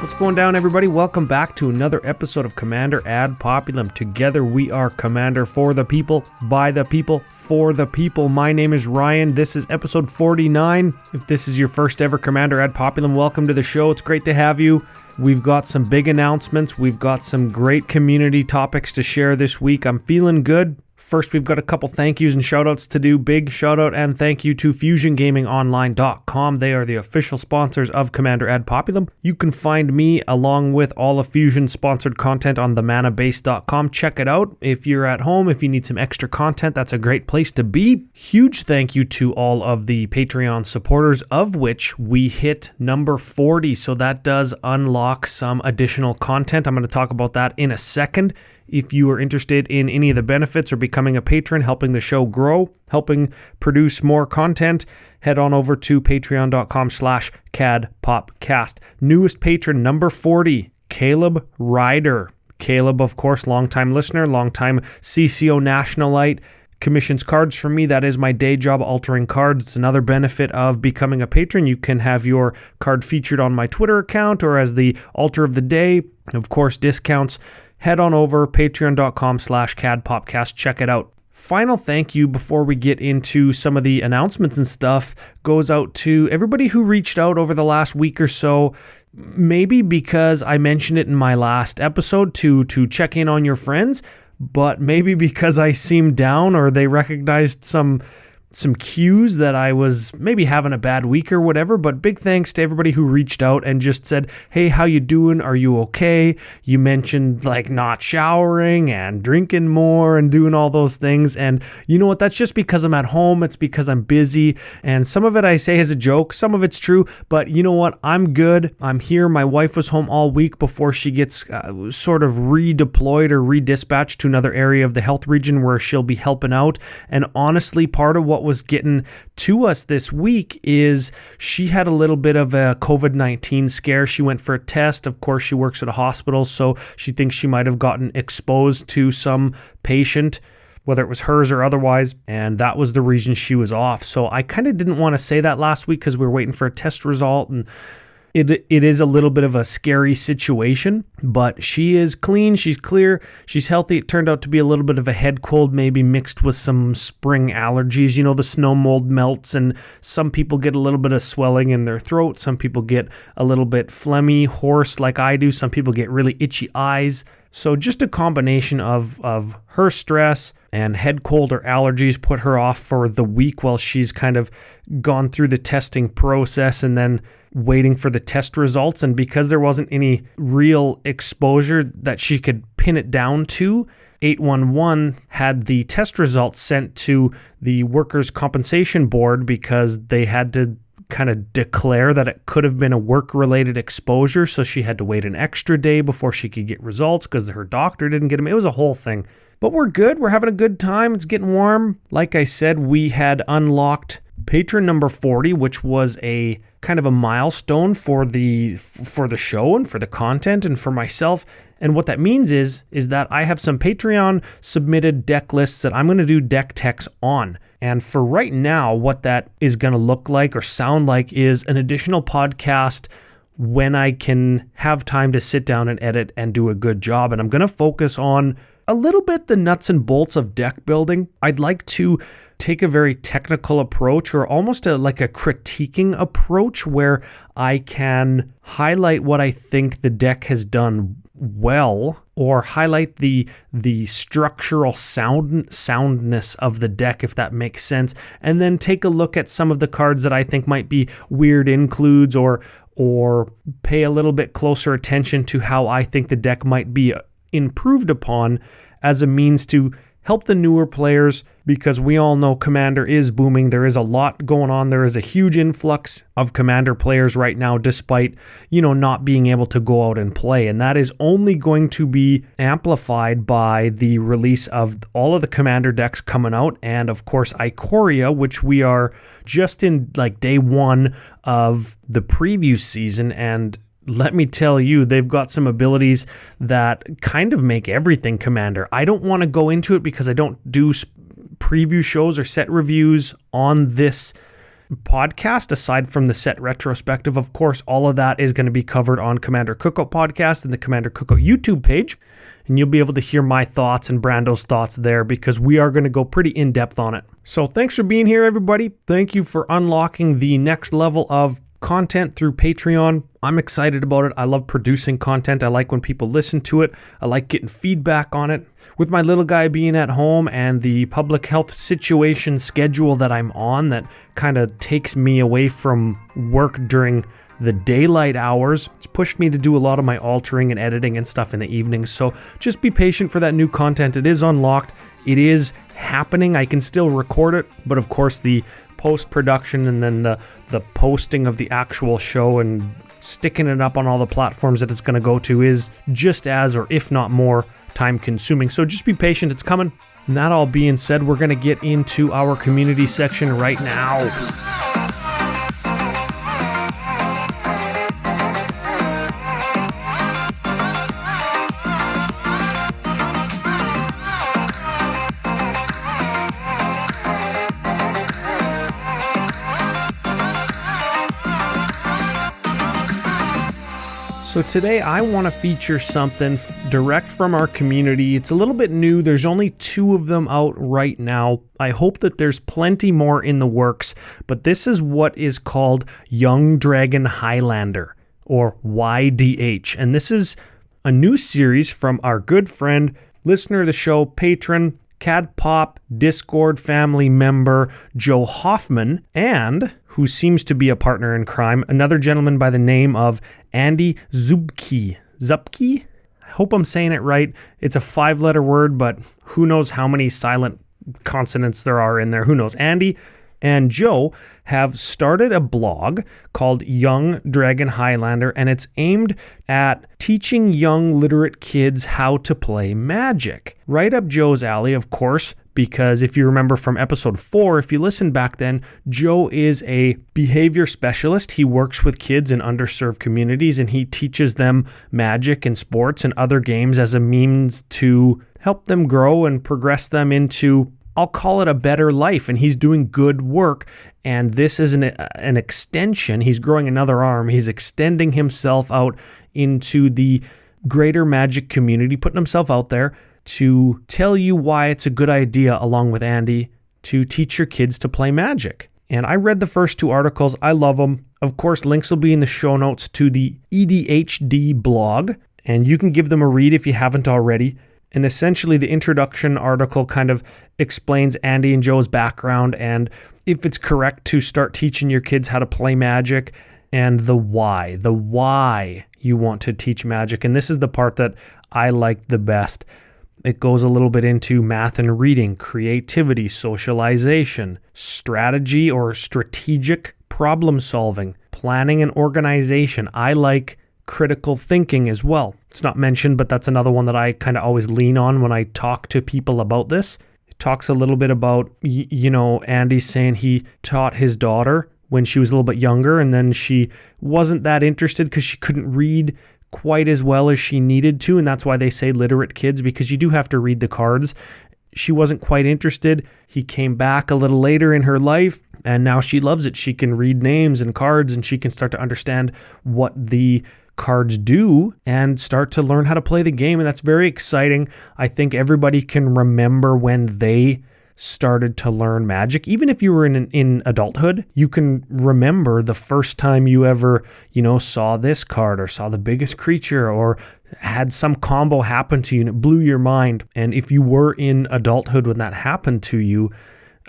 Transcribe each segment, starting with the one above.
What's going down, everybody? Welcome back to another episode of Commander Ad Populum. Together we are Commander for the people, by the people, for the people. My name is Ryan. This is episode 49. If this is your first ever Commander Ad Populum, welcome to the show. It's great to have you. We've got some big announcements. We've got some great community topics to share this week. I'm feeling good. First, we've got a couple thank yous and shout outs to do. Big shout out and thank you to FusionGamingOnline.com. They are the official sponsors of Commander Ad Populum. You can find me along with all of Fusion sponsored content on themanabase.com. Check it out. If you're at home, if you need some extra content, that's a great place to be. Huge thank you to all of the Patreon supporters, of which we hit number 40. So that does unlock some additional content. I'm going to talk about that in a second. If you are interested in any of the benefits or becoming a patron, helping the show grow, helping produce more content, head on over to patreon.com/cadpopcast. Newest patron, number 40, Caleb Ryder. Caleb, of course, longtime listener, longtime CCO Nationalite. Commissions cards for me. That is my day job, altering cards. It's another benefit of becoming a patron. You can have your card featured on my Twitter account or as the alter of the day. Of course, discounts. Head on over, patreon.com/cadpopcast. Check it out. Final thank you before we get into some of the announcements and stuff goes out to everybody who reached out over the last week or so. Maybe because I mentioned it in my last episode to check in on your friends, but maybe because I seemed down or they recognized some cues that I was maybe having a bad week or whatever. But big thanks to everybody who reached out and just said, hey, how you doing? Are you okay? You mentioned like not showering and drinking more and doing all those things. And you know what? That's just because I'm at home. It's because I'm busy. And some of it I say as a joke. Some of it's true. But you know what? I'm good. I'm here. My wife was home all week before she gets sort of redeployed or redispatched to another area of the health region where she'll be helping out. And honestly, part of what was getting to us this week is she had a little bit of a COVID-19 scare. She went for a test. Of course, she works at a hospital, so she thinks she might have gotten exposed to some patient, whether it was hers or otherwise, and that was the reason she was off. So I kind of didn't want to say that last week because we were waiting for a test result, and it is a little bit of a scary situation, but she is clean, she's clear, she's healthy. It turned out to be a little bit of a head cold, maybe mixed with some spring allergies. You know, the snow mold melts and some people get a little bit of swelling in their throat. Some people get a little bit phlegmy, hoarse like I do. Some people get really itchy eyes. So just a combination of her stress and head cold or allergies put her off for the week while she's kind of gone through the testing process and then waiting for the test results. And because there wasn't any real exposure that she could pin it down to, 811 had the test results sent to the Workers' Compensation Board because they had to kind of declare that it could have been a work-related exposure. So she had to wait an extra day before she could get results because her doctor didn't get them. It was a whole thing. But we're good. We're having a good time. It's getting warm. Like I said, we had unlocked patron number 40, which was a kind of a milestone for the show and for the content and for myself. And what that means is that I have some Patreon submitted deck lists that I'm going to do deck techs on. And for right now, what that is going to look like or sound like is an additional podcast when I can have time to sit down and edit and do a good job. And I'm going to focus on a little bit the nuts and bolts of deck building. I'd like to take a very technical approach or almost like a critiquing approach where I can highlight what I think the deck has done well or highlight the structural soundness of the deck, if that makes sense, and then take a look at some of the cards that I think might be weird includes or pay a little bit closer attention to how I think the deck might be improved upon as a means to help the newer players, because we all know Commander is booming. There is a lot going on. There is a huge influx of Commander players right now, despite, not being able to go out and play. And that is only going to be amplified by the release of all of the Commander decks coming out. And of course, Ikoria, which we are just in like day one of the preview season. And let me tell you, they've got some abilities that kind of make everything Commander. I don't want to go into it because I don't do preview shows or set reviews on this podcast, aside from the set retrospective. Of course, all of that is going to be covered on Commander Cookout Podcast and the Commander Cookout YouTube page. And you'll be able to hear my thoughts and Brando's thoughts there because we are going to go pretty in-depth on it. So thanks for being here, everybody. Thank you for unlocking the next level of content through Patreon. I'm excited about it. I love producing content. I like when people listen to it. I like getting feedback on it. With my little guy being at home and the public health situation schedule that I'm on that kind of takes me away from work during the daylight hours, it's pushed me to do a lot of my altering and editing and stuff in the evenings. So just be patient for that new content. It is unlocked. It is happening. I can still record it, but of course the post-production and then the posting of the actual show and sticking it up on all the platforms that it's going to go to is just as, or if not more, time consuming. So just be patient. It's coming. And that all being said, we're going to get into our community section right now. So today I want to feature something direct from our community. It's a little bit new. There's only 2 of them out right now. I hope that there's plenty more in the works, but this is what is called Young Dragon Highlander, or YDH. And this is a new series from our good friend, listener of the show, patron, Cad Pop, Discord family member, Joe Hoffman, and who seems to be a partner in crime, another gentleman by the name of Andy Zupke. Zupke? I hope I'm saying it right. It's a 5-letter word, but who knows how many silent consonants there are in there. Who knows? Andy and Joe have started a blog called Young Dragon Highlander, and it's aimed at teaching young literate kids how to play Magic. Right up Joe's alley, of course, because if you remember from episode 4, if you listened back then, Joe is a behavior specialist. He works with kids in underserved communities, and he teaches them Magic and sports and other games as a means to help them grow and progress them into, I'll call it, a better life. And he's doing good work. And this is an extension. He's growing another arm. He's extending himself out into the greater Magic community, putting himself out there to tell you why it's a good idea, along with Andy, to teach your kids to play Magic. And I read the first 2 articles. I love them. Of course, links will be in the show notes to the EDHD blog, and you can give them a read if you haven't already. And essentially, the introduction article kind of explains Andy and Joe's background and if it's correct to start teaching your kids how to play Magic, and the why you want to teach Magic. And this is the part that I like the best. It goes a little bit into math and reading, creativity, socialization, strategy or strategic problem solving, planning and organization. I like critical thinking as well. It's not mentioned, but that's another one that I kind of always lean on when I talk to people about this. It talks a little bit about, Andy saying he taught his daughter when she was a little bit younger, and then she wasn't that interested because she couldn't read quite as well as she needed to, and that's why they say literate kids, because you do have to read the cards. She wasn't quite interested. He came back a little later in her life, and now she loves it. She can read names and cards, and she can start to understand what the cards do and start to learn how to play the game, and that's very exciting. I think everybody can remember when they started to learn Magic. Even if you were in adulthood, you can remember the first time you ever, saw this card or saw the biggest creature or had some combo happen to you and it blew your mind. And if you were in adulthood when that happened to you,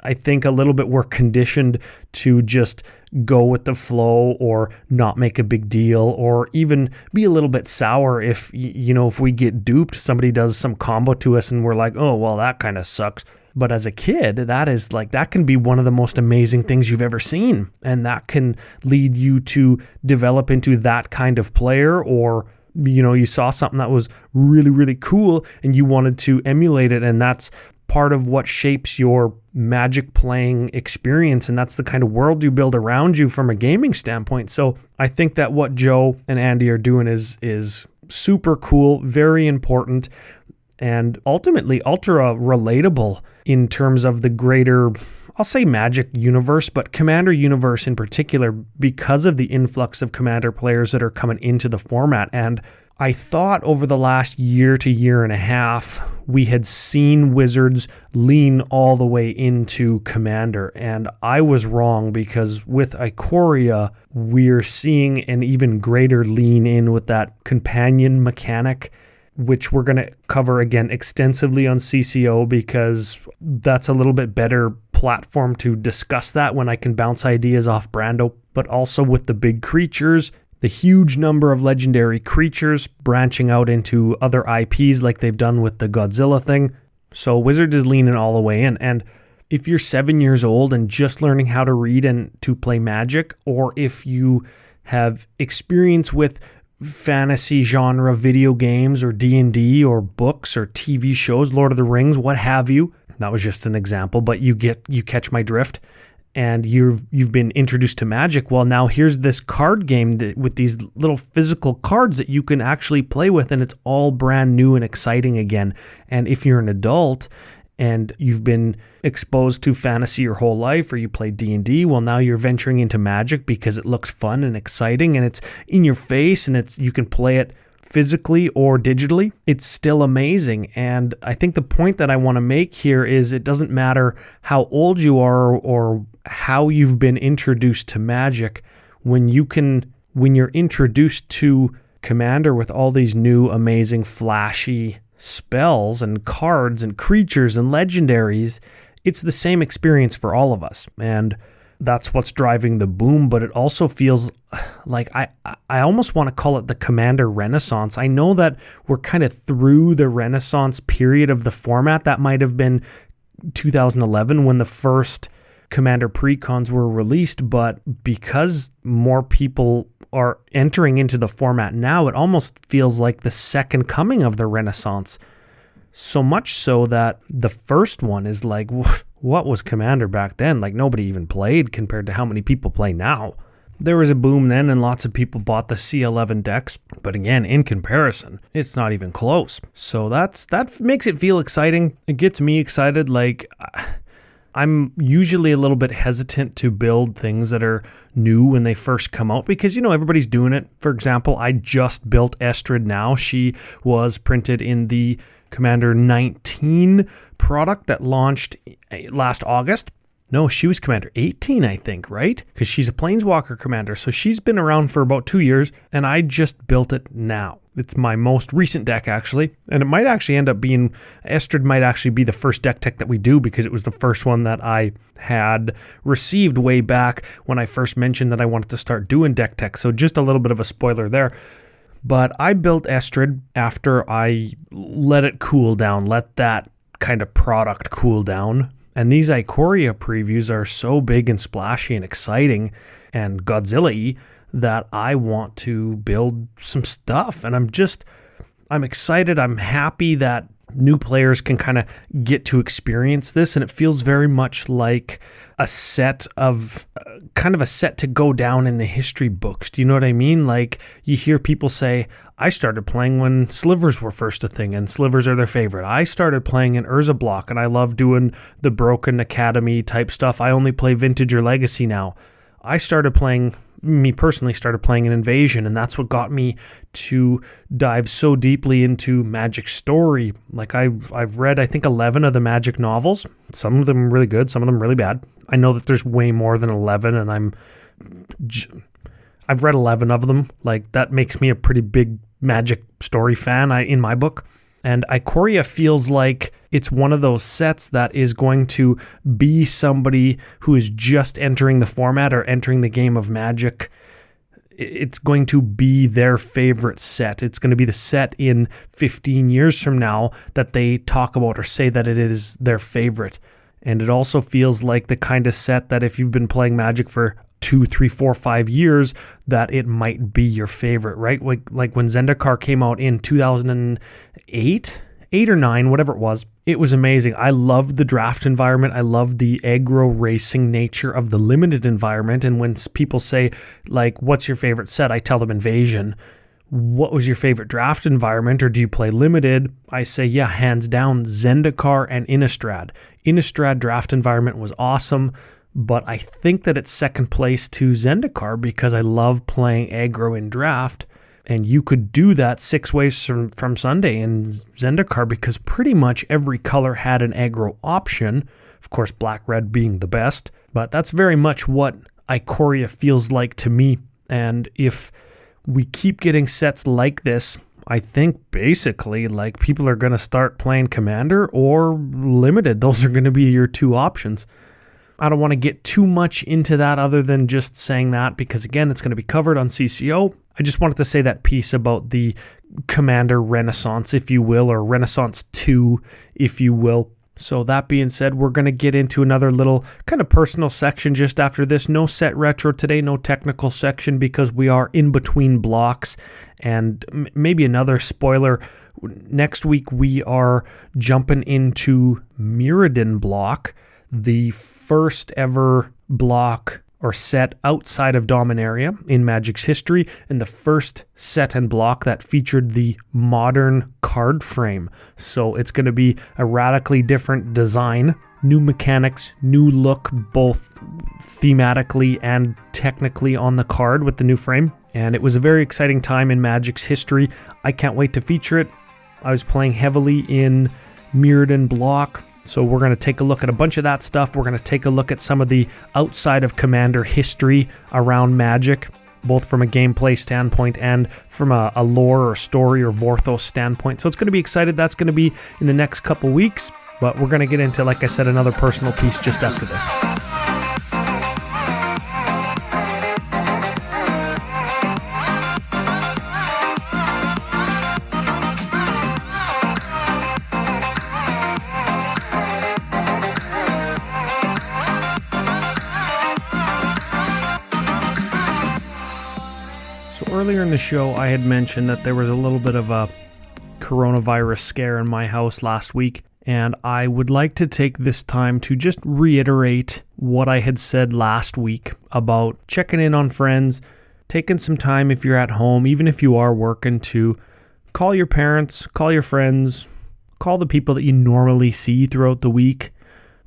I think a little bit we're conditioned to just go with the flow or not make a big deal or even be a little bit sour if we get duped, somebody does some combo to us and we're like, oh, well, that kind of sucks. But as a kid, that can be one of the most amazing things you've ever seen. And that can lead you to develop into that kind of player, or, you saw something that was really, really cool and you wanted to emulate it. And that's part of what shapes your Magic playing experience. And that's the kind of world you build around you from a gaming standpoint. So I think that what Joe and Andy are doing is super cool, very important, and ultimately ultra relatable in terms of the greater, I'll say Magic universe, but Commander universe in particular, because of the influx of Commander players that are coming into the format. And I thought over the last year to year and a half, we had seen Wizards lean all the way into Commander. And I was wrong, because with Ikoria, we're seeing an even greater lean in with that companion mechanic, which we're going to cover again extensively on CCO, because that's a little bit better platform to discuss that when I can bounce ideas off Brando. But also with the big creatures, the huge number of legendary creatures branching out into other IPs like they've done with the Godzilla thing. So Wizards is leaning all the way in. And if you're 7 years old and just learning how to read and to play Magic, or if you have experience with fantasy genre video games or D&D or books or TV shows, Lord of the Rings, what have you, that was just an example, but you catch my drift. And you've been introduced to Magic. Well, now here's this card game with these little physical cards that you can actually play with, and it's all brand new and exciting again. And if you're an adult and you've been exposed to fantasy your whole life, or you play D&D, well, now you're venturing into Magic because it looks fun and exciting, and it's in your face, and you can play it physically or digitally. It's still amazing. And I think the point that I want to make here is it doesn't matter how old you are or how you've been introduced to Magic. When you're introduced to Commander with all these new amazing flashy spells and cards and creatures and legendaries, it's the same experience for all of us. And that's what's driving the boom. But it also feels like I almost want to call it the Commander Renaissance. I know that we're kind of through the Renaissance period of the format. That might have been 2011 when the first Commander precons were released, but because more people are entering into the format now, it almost feels like the second coming of the Renaissance. So much so that the first one is like, what was Commander back then? Like, nobody even played compared to how many people play now. There was a boom then, and lots of people bought the C11 decks, but again, in comparison, it's not even close. So that makes it feel exciting. It gets me excited. Like, I'm usually a little bit hesitant to build things that are new when they first come out, because, everybody's doing it. For example, I just built Estrid now. She was printed in the Commander 19 product that launched last August. No, she was Commander 18, I think, right? Because she's a Planeswalker commander. So she's been around for about 2 years, and I just built it now. It's my most recent deck, actually. And it might actually end up being, Estrid might actually be the first deck tech that we do, because it was the first one that I had received way back when I first mentioned that I wanted to start doing deck tech. So just a little bit of a spoiler there. But I built Estrid after I let it cool down, let that kind of product cool down. And these Ikoria previews are so big and splashy and exciting and Godzilla-y that I want to build some stuff. And I'm excited. I'm happy that new players can kind of get to experience this. And it feels very much like a set of, kind of a set to go down in the history books. Do you know what I mean? Like, you hear people say, I started playing when slivers were first a thing, and slivers are their favorite. I started playing in Urza Block, and I love doing the Broken Academy type stuff. I only play Vintage or Legacy now. Me personally started playing an Invasion, and that's what got me to dive so deeply into Magic story. Like, I've read, I think, 11 of the Magic novels. Some of them really good, some of them really bad. I know that there's way more than 11, and I've read 11 of them. Like, that makes me a pretty big Magic story fan in my book. And Ikoria feels like it's one of those sets that is going to be somebody who is just entering the format or entering the game of Magic. It's going to be their favorite set. It's going to be the set in 15 years from now that they talk about or say that it is their favorite. And it also feels like the kind of set that if you've been playing Magic for 2, 3, 4, 5 years, that it might be your favorite, right? Like when Zendikar came out in 2008, 8 or 9, whatever it was amazing. I loved the draft environment. I loved the aggro racing nature of the limited environment. And when people say, like, what's your favorite set? I tell them Invasion. What was your favorite draft environment, or do you play limited? I say, yeah, hands down, Zendikar and Innistrad. Innistrad draft environment was awesome, but I think that it's second place to Zendikar because I love playing aggro in draft. And you could do that 6 ways from Sunday in Zendikar because pretty much every color had an aggro option. Of course, black-red being the best. But that's very much what Ikoria feels like to me. And if we keep getting sets like this, I think basically like people are going to start playing Commander or Limited. Those are going to be your 2 options. I don't want to get too much into that other than just saying that because, again, it's going to be covered on CCO. I just wanted to say that piece about the Commander Renaissance, if you will, or Renaissance 2, if you will. So that being said, we're going to get into another little kind of personal section just after this. No set retro today, no technical section because we are in between blocks. And maybe another spoiler, next week we are jumping into Muradin Block, the first ever block or set outside of Dominaria in Magic's history, and the first set and block that featured the modern card frame. So it's going to be a radically different design, new mechanics, new look, both thematically and technically on the card with the new frame. And it was a very exciting time in Magic's history. I can't wait to feature it. I was playing heavily in Muradin Block. So we're going to take a look at a bunch of that stuff. We're going to take a look at some of the outside of Commander history around Magic, both from a gameplay standpoint and from a lore or story or Vorthos standpoint. So it's going to be excited. That's going to be in the next couple weeks. But we're going to get into, like I said, another personal piece just after this. Earlier in the show, I had mentioned that there was a little bit of a coronavirus scare in my house last week, and I would like to take this time to just reiterate what I had said last week about checking in on friends, taking some time if you're at home, even if you are working, to call your parents, call your friends, call the people that you normally see throughout the week,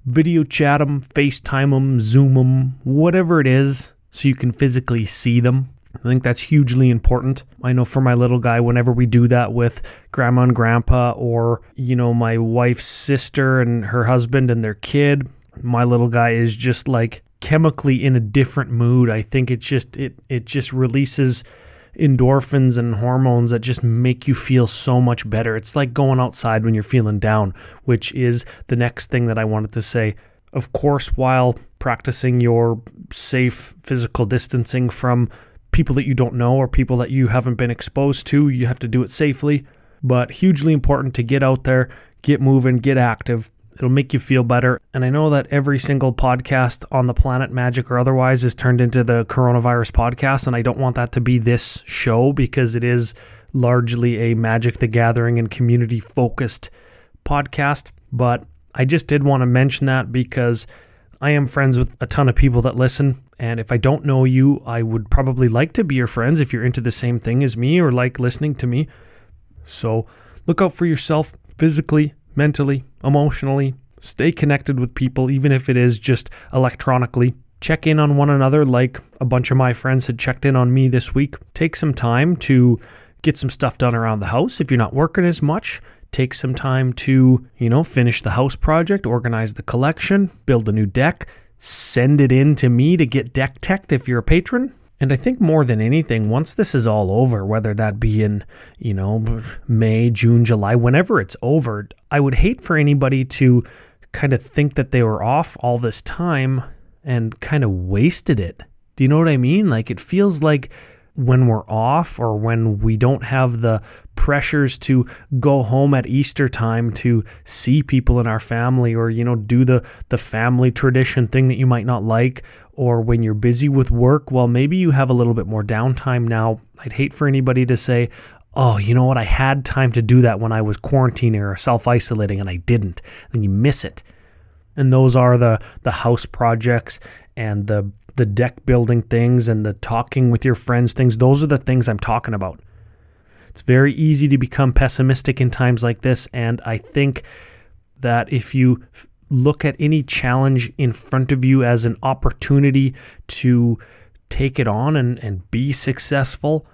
video chat them, FaceTime them, Zoom them, whatever it is, so you can physically see them. I think that's hugely important. I know for my little guy, whenever we do that with grandma and grandpa or, my wife's sister and her husband and their kid, my little guy is just like chemically in a different mood. I think it just releases endorphins and hormones that just make you feel so much better. It's like going outside when you're feeling down, which is the next thing that I wanted to say. Of course, while practicing your safe physical distancing from people that you don't know or people that you haven't been exposed to, you have to do it safely, but hugely important to get out there, get moving, get active. It'll make you feel better. And I know that every single podcast on the planet, Magic or otherwise, is turned into the coronavirus podcast, and I don't want that to be this show because it is largely a Magic the Gathering and community-focused podcast. But I just did want to mention that because I am friends with a ton of people that listen, and if I don't know you, I would probably like to be your friends if you're into the same thing as me or like listening to me. So look out for yourself physically, mentally, emotionally. Stay connected with people, even if it is just electronically. Check in on one another like a bunch of my friends had checked in on me this week. Take some time to get some stuff done around the house if you're not working as much. Take some time to, finish the house project, organize the collection, build a new deck, send it in to me to get deck teched if you're a patron. And I think more than anything, once this is all over, whether that be in, May, June, July, whenever it's over, I would hate for anybody to kind of think that they were off all this time and kind of wasted it. Do you know what I mean? Like, it feels like when we're off or when we don't have the pressures to go home at Easter time to see people in our family or, do the family tradition thing that you might not like, or when you're busy with work, well, maybe you have a little bit more downtime now. I'd hate for anybody to say, oh, you know what, I had time to do that when I was quarantining or self-isolating and I didn't. Then you miss it. And those are the house projects and the deck building things and the talking with your friends things. Those are the things I'm talking about. It's very easy to become pessimistic in times like this, and I think that if you look at any challenge in front of you as an opportunity to take it on and be successful,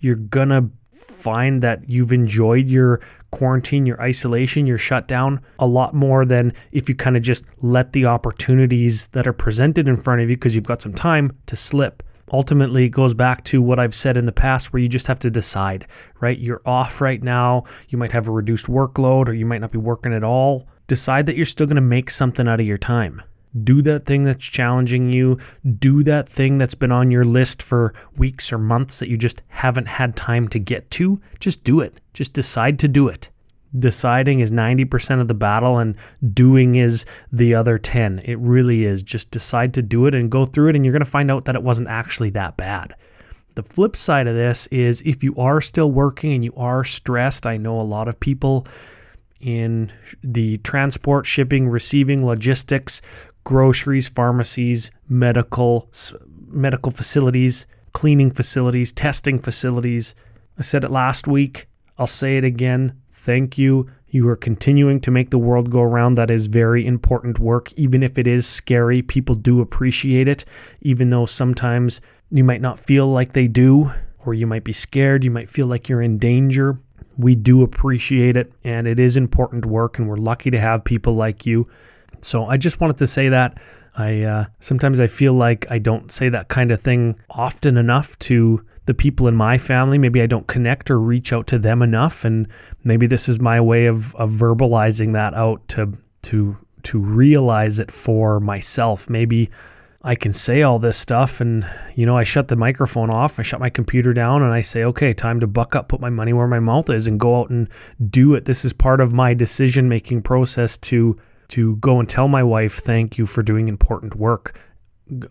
you're gonna find that you've enjoyed your quarantine, your isolation, your shutdown a lot more than if you kind of just let the opportunities that are presented in front of you, because you've got some time, to slip. Ultimately, it goes back to what I've said in the past, where you just have to decide, right? You're off right now. You might have a reduced workload, or you might not be working at all. Decide that you're still going to make something out of your time. Do that thing that's challenging you. Do that thing that's been on your list for weeks or months that you just haven't had time to get to. Just do it. Just decide to do it. Deciding is 90% of the battle, and doing is the other 10. It really is. Just decide to do it and go through it, and you're going to find out that it wasn't actually that bad. The flip side of this is, if you are still working and you are stressed, I know a lot of people in the transport, shipping, receiving, logistics, groceries, pharmacies, medical facilities, cleaning facilities, testing facilities. I said it last week. I'll say it again. Thank you. You are continuing to make the world go around. That is very important work. Even if it is scary, people do appreciate it, even though sometimes you might not feel like they do, or you might be scared. You might feel like you're in danger. We do appreciate it, and it is important work, and we're lucky to have people like you. So I just wanted to say that. Sometimes I feel like I don't say that kind of thing often enough to the people in my family. Maybe I don't connect or reach out to them enough, and maybe this is my way of verbalizing that out to realize it for myself. Maybe I can say all this stuff and, I shut the microphone off, I shut my computer down, and I say, okay, time to buck up, put my money where my mouth is, and go out and do it. This is part of my decision-making process to go and tell my wife, thank you for doing important work.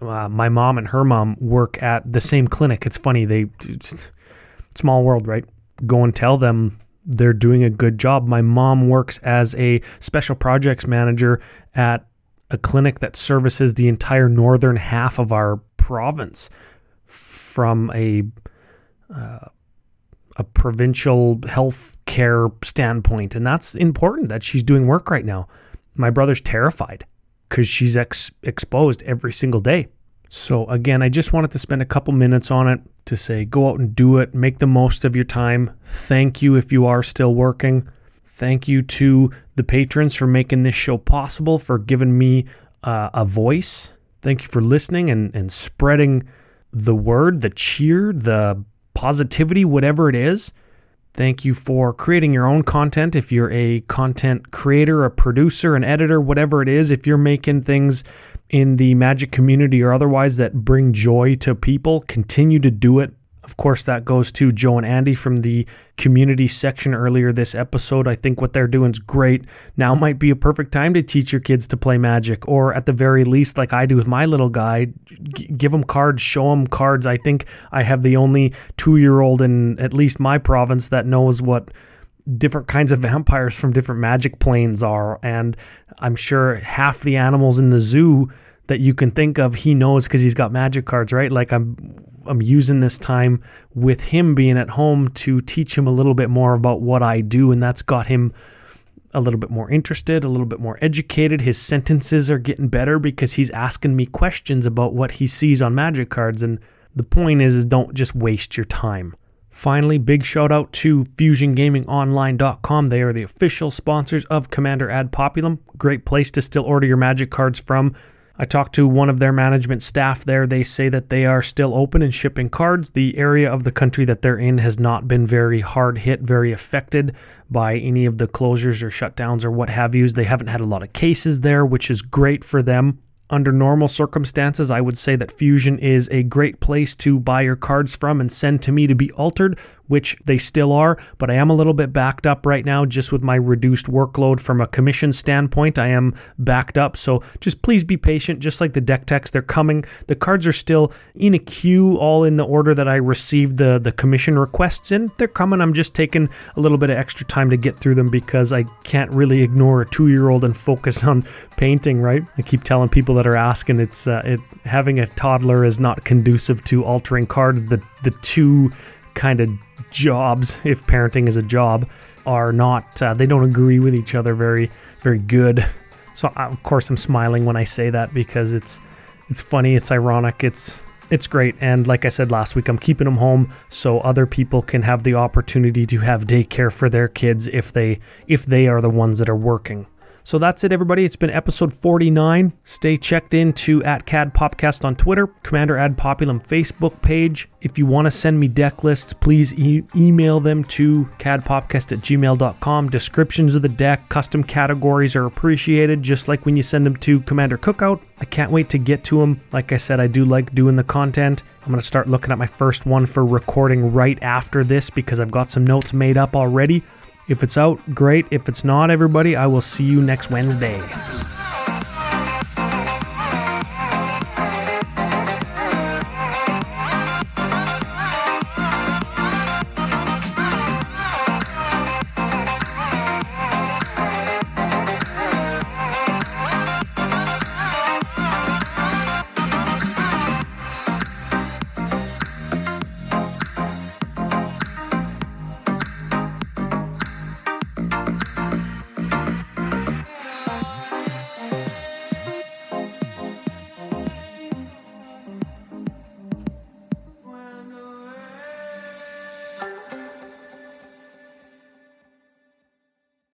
My mom and her mom work at the same clinic. It's funny, small world, right? Go and tell them they're doing a good job. My mom works as a special projects manager at a clinic that services the entire northern half of our province from a provincial health care standpoint. And that's important that she's doing work right now. My brother's terrified because she's exposed every single day. So again, I just wanted to spend a couple minutes on it to say, go out and do it. Make the most of your time. Thank you if you are still working. Thank you to the patrons for making this show possible, for giving me a voice. Thank you for listening and spreading the word, the cheer, the positivity, whatever it is. Thank you for creating your own content. If you're a content creator, a producer, an editor, whatever it is, if you're making things in the Magic community or otherwise that bring joy to people, continue to do it. Of course, that goes to Joe and Andy from the community section earlier this episode. I think what they're doing is great. Now might be a perfect time to teach your kids to play Magic, or at the very least, like I do with my little guy, give them cards, show them cards. I think I have the only 2-year-old in at least my province that knows what different kinds of vampires from different Magic planes are. And I'm sure half the animals in the zoo that you can think of, he knows because he's got Magic cards, right? Like I'm using this time with him being at home to teach him a little bit more about what I do, and that's got him a little bit more interested, a little bit more educated. His sentences are getting better because he's asking me questions about what he sees on Magic cards, and the point is don't just waste your time. Finally, big shout out to FusionGamingOnline.com. They are the official sponsors of Commander Ad Populum. Great place to still order your Magic cards from. I talked to one of their management staff there. They say that they are still open and shipping cards. The area of the country that they're in has not been very hard hit, very affected by any of the closures or shutdowns or what have you. They haven't had a lot of cases there, which is great for them. Under normal circumstances, I would say that Fusion is a great place to buy your cards from and send to me to be altered, which they still are, but I am a little bit backed up right now just with my reduced workload from a commission standpoint. I am backed up, so just please be patient. Just like the deck techs, they're coming. The cards are still in a queue, all in the order that I received the commission requests in. They're coming. I'm just taking a little bit of extra time to get through them because I can't really ignore a 2-year-old and focus on painting, right? I keep telling people that are asking, having a toddler is not conducive to altering cards. The two kind of jobs, if parenting is a job, are not, they don't agree with each other very, very good. So of course I'm smiling when I say that because it's funny, it's ironic, it's great. And like I said last week, I'm keeping them home so other people can have the opportunity to have daycare for their kids if they are the ones that are working. So that's it, everybody. It's been episode 49. Stay checked in to @CADPopcast on Twitter, Commander Ad Populum Facebook page. If you want to send me deck lists, please email them to cadpopcast@gmail.com. Descriptions of the deck, custom categories are appreciated, just like when you send them to Commander Cookout. I can't wait to get to them. Like I said, I do like doing the content. I'm going to start looking at my first one for recording right after this because I've got some notes made up already. If it's out, great. If it's not, everybody, I will see you next Wednesday.